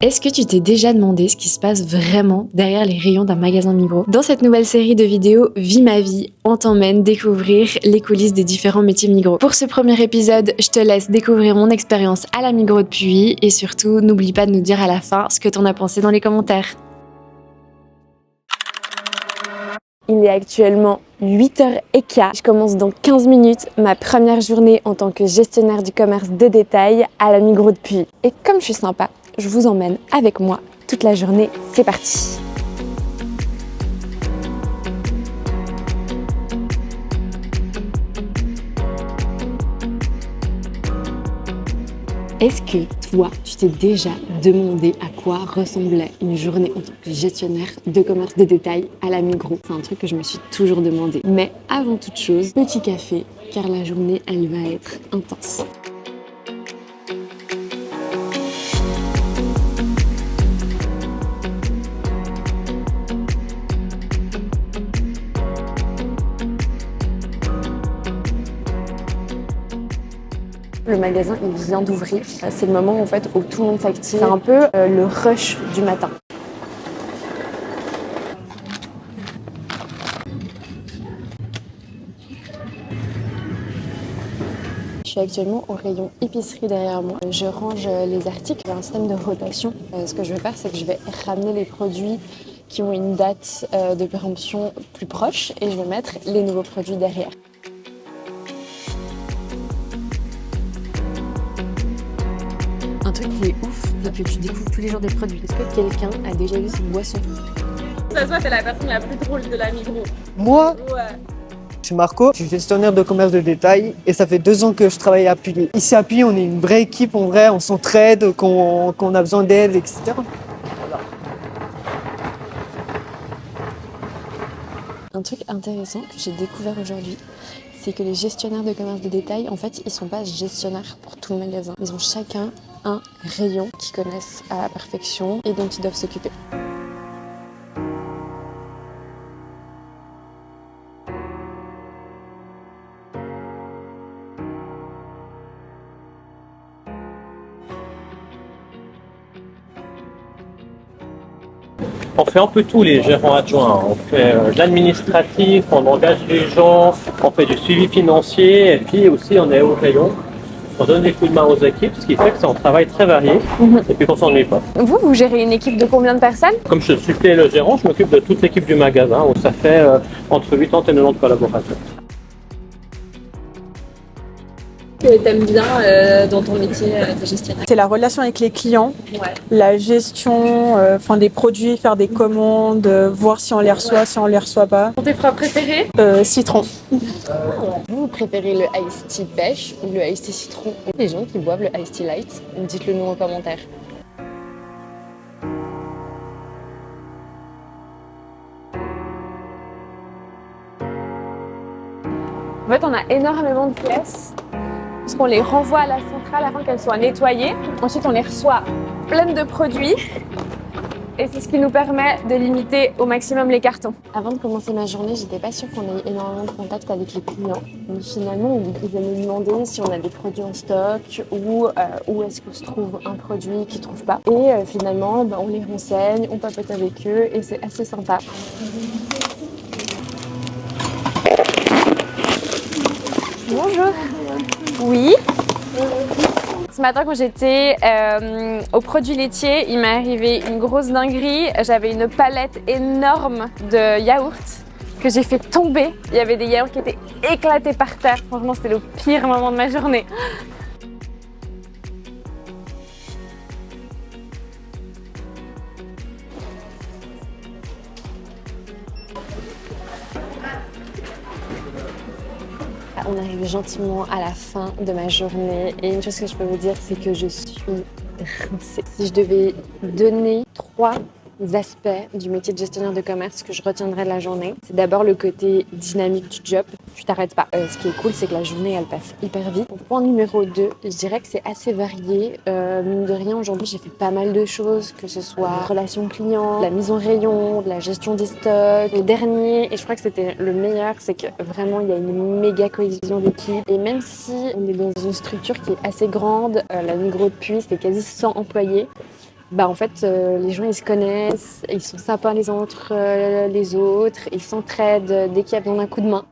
Est-ce que tu t'es déjà demandé ce qui se passe vraiment derrière les rayons d'un magasin Migros? Dans cette nouvelle série de vidéos Vie ma vie, on t'emmène découvrir les coulisses des différents métiers Migros. Pour ce premier épisode, je te laisse découvrir mon expérience à la Migros de Puy et surtout, n'oublie pas de nous dire à la fin ce que t'en as pensé dans les commentaires. Il est actuellement 8h15. Je commence dans 15 minutes ma première journée en tant que gestionnaire du commerce de détail à la Migros de Puy. Et comme je suis sympa, je vous emmène avec moi toute la journée. C'est parti! Est-ce que toi, tu t'es déjà demandé à quoi ressemblait une journée en tant que gestionnaire de commerce de détail à la Migros? C'est un truc que je me suis toujours demandé. Mais avant toute chose, petit café, car la journée, elle va être intense. Le magasin il vient d'ouvrir, c'est le moment en fait où tout le monde s'active, c'est un peu le rush du matin. Je suis actuellement au rayon épicerie derrière moi. Je range les articles, il y a un système de rotation. Ce que je vais faire, c'est que je vais ramener les produits qui ont une date de péremption plus proche et je vais mettre les nouveaux produits derrière. Un truc qui est ouf depuis que tu découvres tous les jours des produits. Est-ce que quelqu'un a déjà vu cette boisson? Ça se voit, t'es la personne la plus drôle de la Migros. Moi, Ouais. je suis Marco, je suis gestionnaire de commerce de détail et ça fait 2 ans que je travaille à Puy. Ici à Puy, on est une vraie équipe, en vrai, on s'entraide, qu'on a besoin d'aide, etc. Voilà. Un truc intéressant que j'ai découvert aujourd'hui, c'est que les gestionnaires de commerce de détail, en fait, ils sont pas gestionnaires pour tout le magasin. Ils ont chacun un rayon qu'ils connaissent à la perfection et dont ils doivent s'occuper. On fait un peu tout, les gérants adjoints. On fait de l'administratif, on engage les gens, on fait du suivi financier et puis aussi on est au rayon. On donne des coups de main aux équipes, ce qui fait que c'est un travail très varié et puis qu'on s'ennuie pas. Vous gérez une équipe de combien de personnes? Comme je suis le gérant, je m'occupe de toute l'équipe du magasin où ça fait entre 80 et 90 collaborateurs. Que t'aimes bien dans ton métier de gestionnaire? C'est la relation avec les clients, Ouais. la gestion des produits, faire des commandes, voir si on les reçoit, si on les reçoit pas. Tes fruits préférés? Citron. Vous préférez le iced tea pêche ou le iced tea citron? Les gens qui boivent le iced tea light, dites-le nous en commentaire. En fait, on a énormément de pièces parce qu'on les renvoie à la centrale afin qu'elles soient nettoyées. Ensuite, on les reçoit pleines de produits et c'est ce qui nous permet de limiter au maximum les cartons. Avant de commencer ma journée, j'étais pas sûre qu'on ait énormément de contact avec les clients. Mais finalement, ils venaient nous demander si on a des produits en stock ou où est-ce que se trouve un produit qu'ils trouvent pas. Et finalement, on les renseigne, on papote avec eux et c'est assez sympa. Bonjour. Oui. Ce matin, quand j'étais au produit laitier, il m'est arrivé une grosse dinguerie. J'avais une palette énorme de yaourts que j'ai fait tomber. Il y avait des yaourts qui étaient éclatés par terre. Franchement, c'était le pire moment de ma journée. On arrive gentiment à la fin de ma journée et une chose que je peux vous dire, c'est que je suis rincée. Si je devais donner 3 aspects du métier de gestionnaire de commerce que je retiendrai de la journée, c'est d'abord le côté dynamique du job. Tu t'arrêtes pas. Ce qui est cool, c'est que la journée, elle passe hyper vite. Point numéro 2, je dirais que c'est assez varié. Mine de rien, aujourd'hui, j'ai fait pas mal de choses, que ce soit relations clients, la mise en rayon, de la gestion des stocks. Le dernier, et je crois que c'était le meilleur, c'est que vraiment, il y a une méga cohésion d'équipe. Et même si on est dans une structure qui est assez grande, la Migros de Puy, c'est quasi 100 employés. en fait, les gens ils se connaissent, ils sont sympas les uns entre les autres, ils s'entraident dès qu'il y a besoin d'un coup de main.